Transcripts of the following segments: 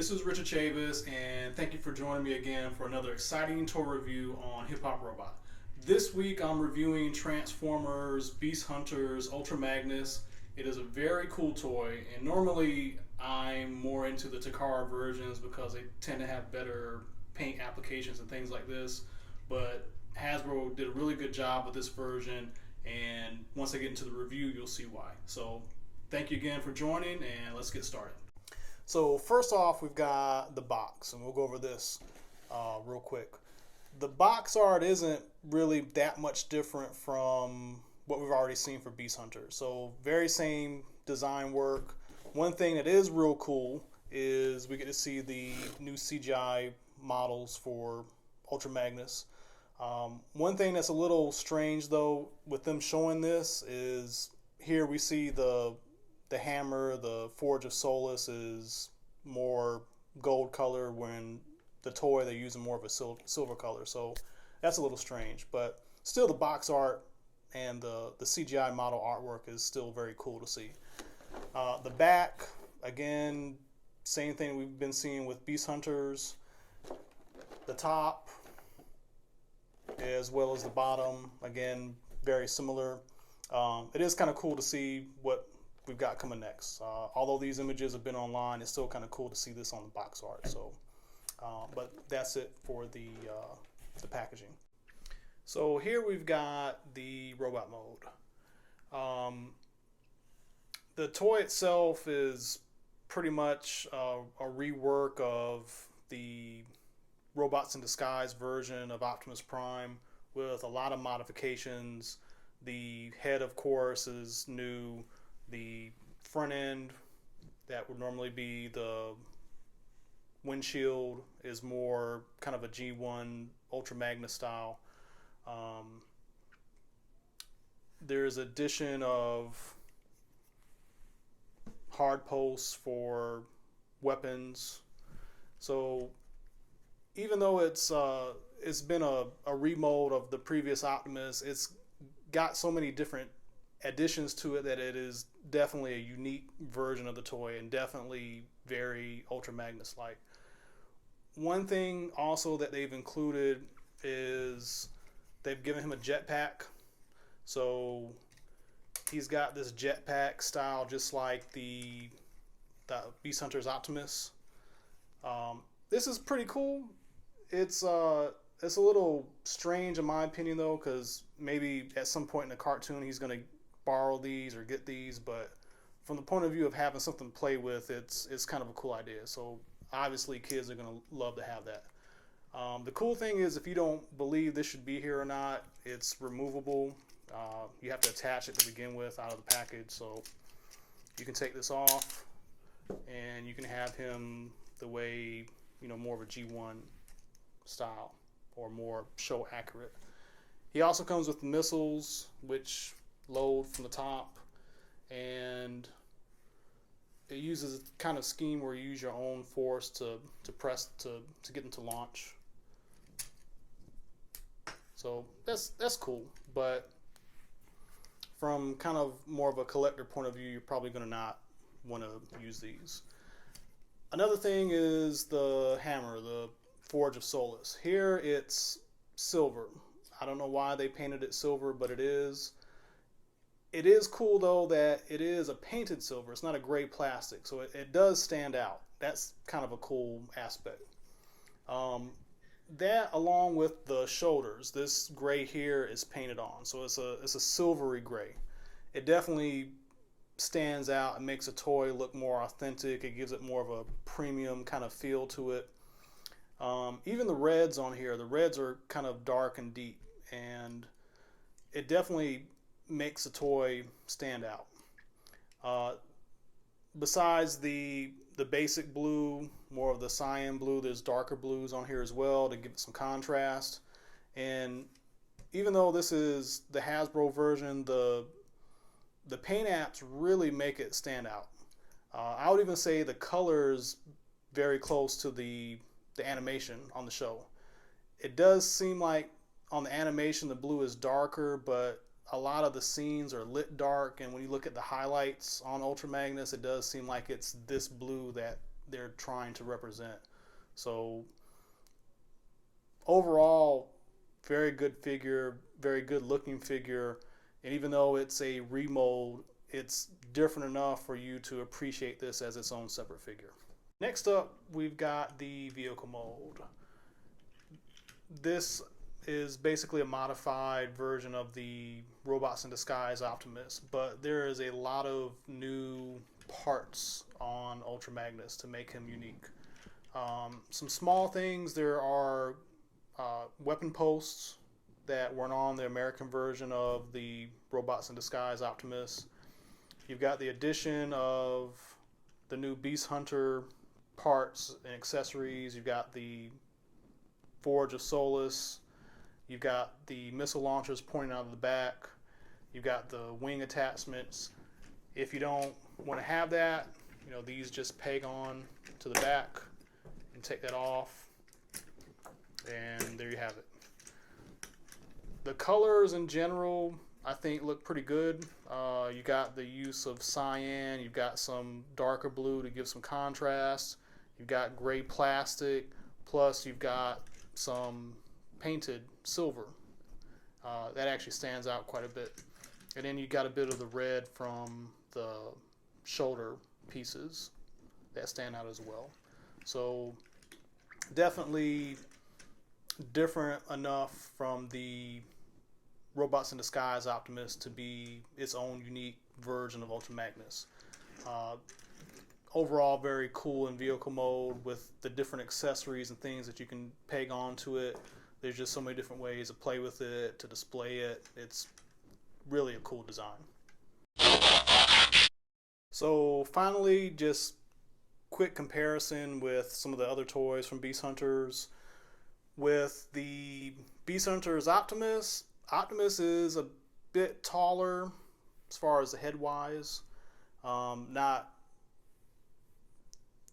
this is Richard Chavis, and thank you for joining me again for another exciting toy review on Hip Hop Robot. This week I'm reviewing Transformers Beast Hunters Ultra Magnus. It is a very cool toy, and normally I'm more into the Takara versions because they tend to have better paint applications and things like this, but Hasbro did a really good job with this version, and once I get into the review you'll see why. So thank you again for joining, and let's get started. So first off, we've got the box, and we'll go over this real quick. The box art isn't really that much different from what we've already seen for Beast Hunter. So very same design work. One thing that is real cool is we get to see the new CGI models for Ultra Magnus. One thing that's a little strange though with them showing this is here we see the hammer, the Forge of Solus, is more gold color when the toy they're using more of a silver color. So that's a little strange, but still the box art and the CGI model artwork is still very cool to see. The back, again, same thing we've been seeing with Beast Hunters. The top as well as the bottom, again, very similar. It is kind of cool to see what we've got coming next. Although these images have been online, it's still kind of cool to see this on the box art. So, but that's it for the packaging. So here we've got the robot mode. The toy itself is pretty much a rework of the Robots in Disguise version of Optimus Prime with a lot of modifications. The head, of course, is new. The front end, that would normally be the windshield, is more kind of a G1 Ultra Magnus style. There's addition of hard posts for weapons. So even though it's been a remold of the previous Optimus, it's got so many different additions to it that it is definitely a unique version of the toy and definitely very Ultra Magnus like. One thing also that they've included is they've given him a jetpack. So he's got this jetpack style just like the Beast Hunter's Optimus. This is pretty cool. It's a little strange in my opinion though, because maybe at some point in the cartoon he's going to borrow these or get these, but from the point of view of having something to play with, it's kind of a cool idea. So obviously kids are going to love to have that. The cool thing is, if you don't believe this should be here or not, it's removable. You have to attach it to begin with out of the package, so you can take this off and you can have him the way, you know, more of a G1 style or more show accurate. He also comes with missiles which load from the top, and it uses a kind of scheme where you use your own force to press to get into launch. So that's cool, but from kind of more of a collector point of view, you're probably going to not want to use these. Another thing is the hammer, the Forge of Solus. Here it's silver. I don't know why they painted it silver, but it is. It is cool though that it is a painted silver. It's not a gray plastic, so it does stand out. That's kind of a cool aspect. That along with the shoulders, this gray here is painted on, so it's a silvery gray. It definitely stands out and makes a toy look more authentic. It gives it more of a premium kind of feel to it. Even the reds on here, the reds are kind of dark and deep, and it definitely makes a toy stand out. Besides the basic blue, more of the cyan blue, there's darker blues on here as well to give it some contrast. And even though this is the Hasbro version, the paint apps really make it stand out. I would even say the colors very close to the animation on the show. It does seem like on the animation the blue is darker, but a lot of the scenes are lit dark, and when you look at the highlights on Ultra Magnus, it does seem like it's this blue that they're trying to represent. So overall, very good figure, very good looking figure, and even though it's a remold, it's different enough for you to appreciate this as its own separate figure. Next up, we've got the vehicle mold. This is basically a modified version of the Robots in Disguise Optimus, but there is a lot of new parts on Ultra Magnus to make him unique. Some small things, there are weapon posts that weren't on the American version of the Robots in Disguise Optimus. You've got the addition of the new Beast Hunter parts and accessories. You've got the Forge of Solus. You've got the missile launchers pointing out of the back. You've got the wing attachments. If you don't want to have that, these just peg on to the back and take that off, and there you have it. The colors in general, I think, look pretty good. You got the use of cyan. You've got some darker blue to give some contrast. You've got gray plastic, plus you've got some painted silver. That actually stands out quite a bit. And then you got a bit of the red from the shoulder pieces that stand out as well. So definitely different enough from the Robots in Disguise Optimus to be its own unique version of Ultra Magnus. Overall, very cool in vehicle mode with the different accessories and things that you can peg onto it. There's just so many different ways to play with it, to display it. It's really a cool design. So finally, just quick comparison with some of the other toys from Beast Hunters. With the Beast Hunters Optimus is a bit taller as far as the head wise. Not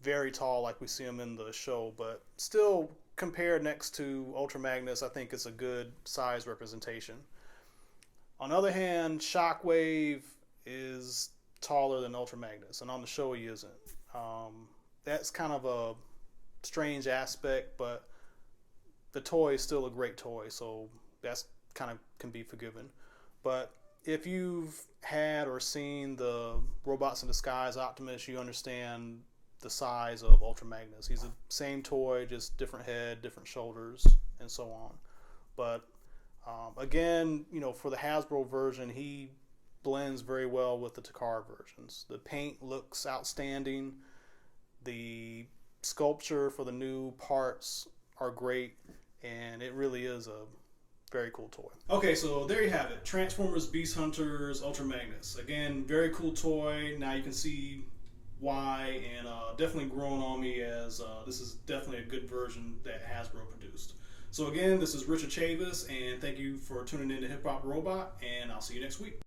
very tall like we see him in the show, but still compared next to Ultra Magnus, I think it's a good size representation. On the other hand, Shockwave is taller than Ultra Magnus, and on the show he isn't. That's kind of a strange aspect, but the toy is still a great toy, so that's kind of can be forgiven. But if you've had or seen the Robots in Disguise Optimus, you understand the size of Ultra Magnus. He's the same toy, just different head, different shoulders, and so on. But again, for the Hasbro version, he blends very well with the Takara versions. The paint looks outstanding. The sculpture for the new parts are great, and it really is a very cool toy. Okay, so there you have it. Transformers Beast Hunters Ultra Magnus. Again, very cool toy. Now you can see why, and definitely grown on me as this is definitely a good version that Hasbro produced. So again, this is Richard Chavis, and thank you for tuning in to Hip Hop Robot, and I'll see you next week.